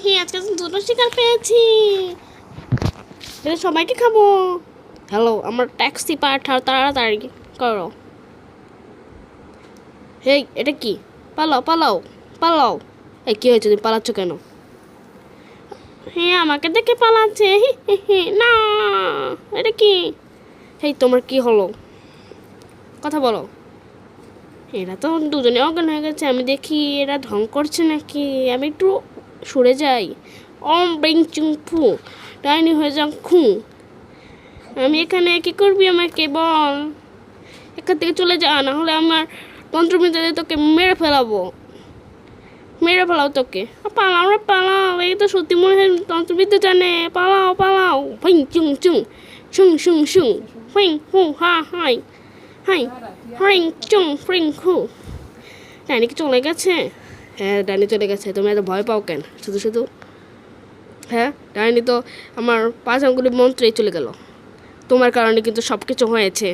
হ্যাঁ, আজকে তো দুটো শিকার পেয়েছি। এটা সবাইকে খাবো। হ্যালো, আমার ট্যাক্সি পাঠাও তাড়াতাড়ি করো। হেই, এটা কি? পালাও পালাও পালাও। এই কি হয়েছে, তুমি পালাচ্ছ কেন? হ্যাঁ, আমাকে দেখে পালাচ্ছে। না, এটা কি? হেই, তোমার কি হলো? কথা বলো। এরা তো দুজনে অজ্ঞান হয়ে গেছে। আমি দেখি এরা ঢং করছে নাকি। আমি একটু সরে যাই। অম ব্রিং চুং ফু, ডাইনি হয়ে যাও খু। আমি এখানে কি করবি আমাকে বল? এখান থেকে চলে যা, না হলে আমার তন্ত্রবিদ্যাতে তোকে মেরে ফেলাবো। মেরে ফেলাও তোকে। পালাও রে পালাও, এই তো সত্যি মনে হয় তন্ত্রবিদ্যা জানে। পালাও পালাও। ফিং চুং চুং শুং শুং শুং ফিং হু হা হাই হাই ফ্রিং চুং ফ্রিং হু। ডাইনি কি চলে গেছে? হ্যাঁ, ডাইনি চলে গেছে। তুমি এত ভয় পাও কেন শুধু শুধু? হ্যাঁ, ডাইনি তো আমার 5 আঙ্গুলি মন্ত্রেই চলে গেল। তোমার কারণে কিন্তু সব কিছু হয়েছে।